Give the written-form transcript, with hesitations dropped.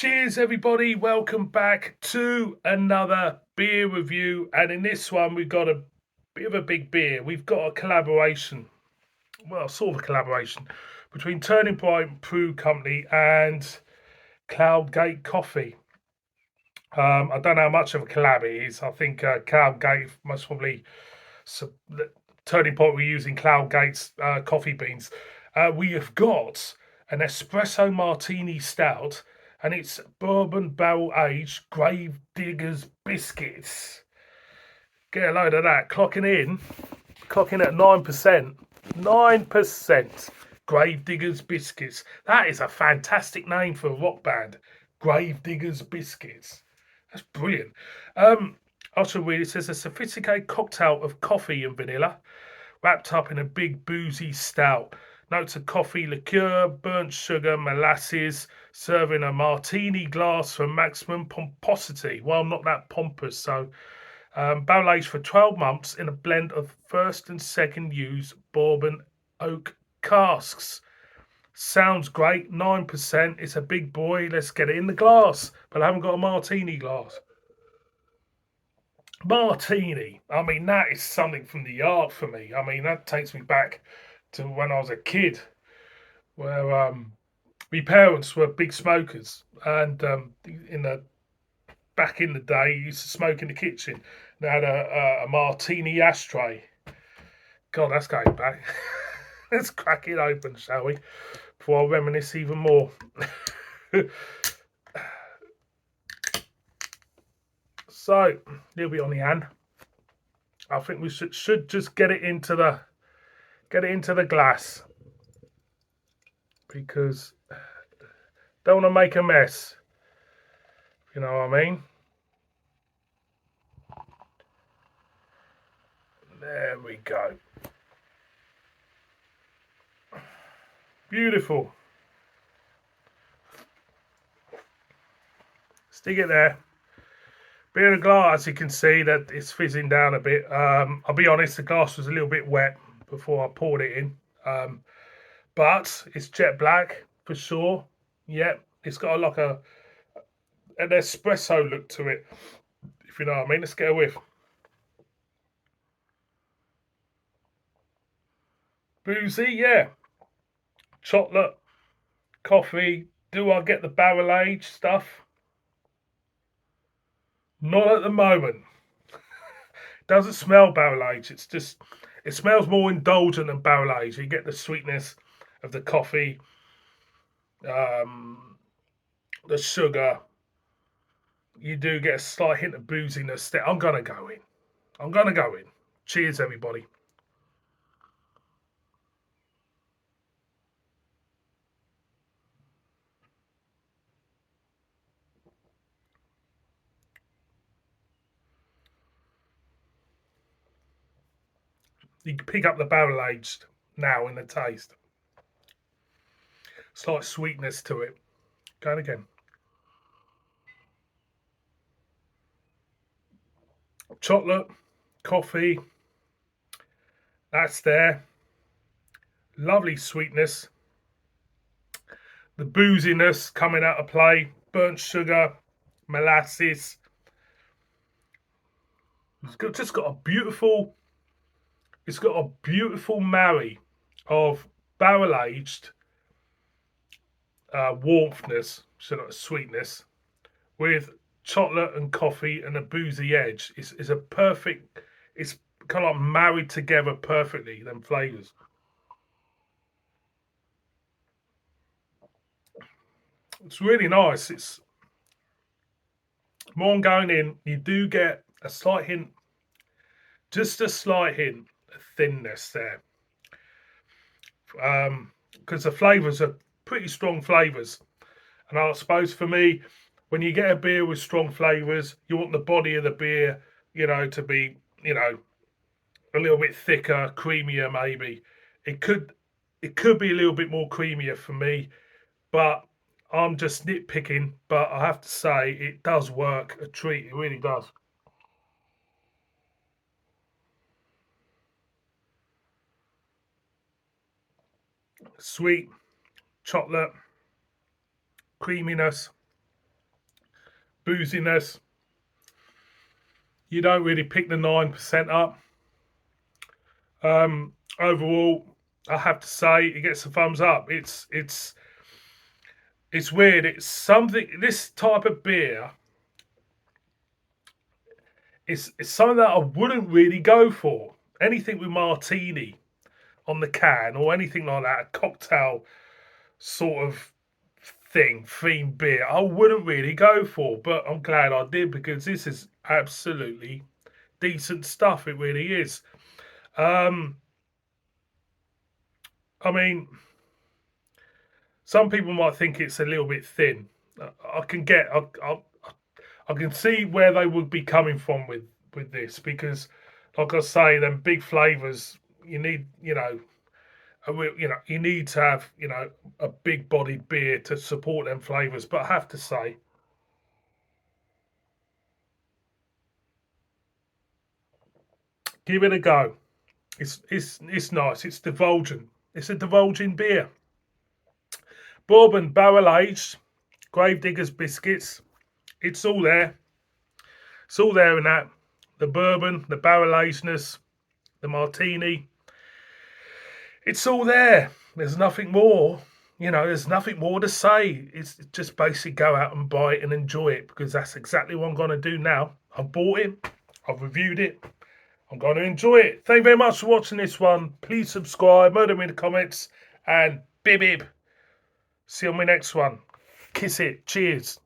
Cheers, everybody. Welcome back to another beer review. And in this one, we've got a bit of a big beer. We've got a collaboration, well, sort of a collaboration between Turning Point Brew Company and Cloudgate Coffee. I don't know how much of a collab it is. I think Cloudgate most probably, Turning Point were using Cloudgate's coffee beans. We have got an espresso martini stout, and it's bourbon barrel aged Gravediggers biscuits. Get a load of that. Clocking at 9%. 9%. Gravediggers biscuits. That is a fantastic name for a rock band. Gravediggers biscuits. That's brilliant. I should read it. Says a sophisticated cocktail of coffee and vanilla, wrapped up in a big boozy stout. Notes of coffee, liqueur, burnt sugar, molasses, serving a martini glass for maximum pomposity. Well, I'm not that pompous, so barrel aged for 12 months in a blend of first and second use bourbon oak casks. Sounds great. 9%. It's a big boy. Let's get it in the glass. But I haven't got a martini glass. Martini. I mean, that is something from the art for me. I mean, that takes me back to when I was a kid, where my parents were big smokers, and back in the day, you used to smoke in the kitchen. They had a martini ashtray. God, that's going back. Let's crack it open, shall we? Before I reminisce even more. So, it'll be on the hand. I think we should just get it into the glass, because don't want to make a mess. You know what I mean? There we go. Beautiful. Stick it there. Beer and glass, you can see that it's fizzing down a bit. I'll be honest, the glass was a little bit wet before I poured it in. But it's jet black for sure. Yep, it's got like an espresso look to it, if you know what I mean. Let's get a whiff. Boozy, yeah. Chocolate, coffee. Do I get the barrel aged stuff? Not at the moment. Doesn't smell barrel aged. It's just, it smells more indulgent than barrel aged. You get the sweetness of the coffee, the sugar. You do get a slight hint of booziness. I'm gonna go in. I'm gonna go in. Cheers, everybody. You can pick up the barrel aged now in the taste. Slight sweetness to it. Going again. Chocolate, coffee. That's there. Lovely sweetness. The booziness coming out of play. Burnt sugar, molasses. It's got a beautiful. It's got a beautiful marry of barrel aged warmthness, so not sweetness, with chocolate and coffee and a boozy edge. It's a perfect. It's kind of like married together perfectly. Them flavors. It's really nice. It's more going in. You do get a slight hint, just a slight hint of thinness there, because the flavors are pretty strong flavors. And I suppose for me, when you get a beer with strong flavors, you want the body of the beer, to be, a little bit thicker, creamier maybe. It could it could be a little bit more creamier for me, but I'm just nitpicking. But I have to say it does work a treat. It really does. Sweet, chocolate, creaminess. booziness. You don't really pick the 9% up. Overall, I have to say it gets a thumbs up. It's weird. It's something. This type of beer it's something that I wouldn't really go for. Anything with martini on the can or anything like that, a cocktail sort of theme beer, I wouldn't really go for. But I'm glad I did because this is absolutely decent stuff. It really is. Um, I mean, some people might think it's a little bit thin. I can see where they would be coming from with this because, like I say, them big flavors you need. You need to have a big bodied beer to support them flavors. But I have to say, give it a go. It's nice. It's divulging. It's a divulging beer. Bourbon barrel aged, Gravediggers biscuits. It's all there. It's all there in that. The bourbon, the barrel agedness, the martini. It's all there. There's nothing more. There's nothing more to say. It's just basically go out and buy it and enjoy it because that's exactly what I'm going to do now. I've bought it. I've reviewed it. I'm going to enjoy it. Thank you very much for watching this one. Please subscribe, murder me in the comments, and bib bib. See you on my next one. Kiss it. Cheers.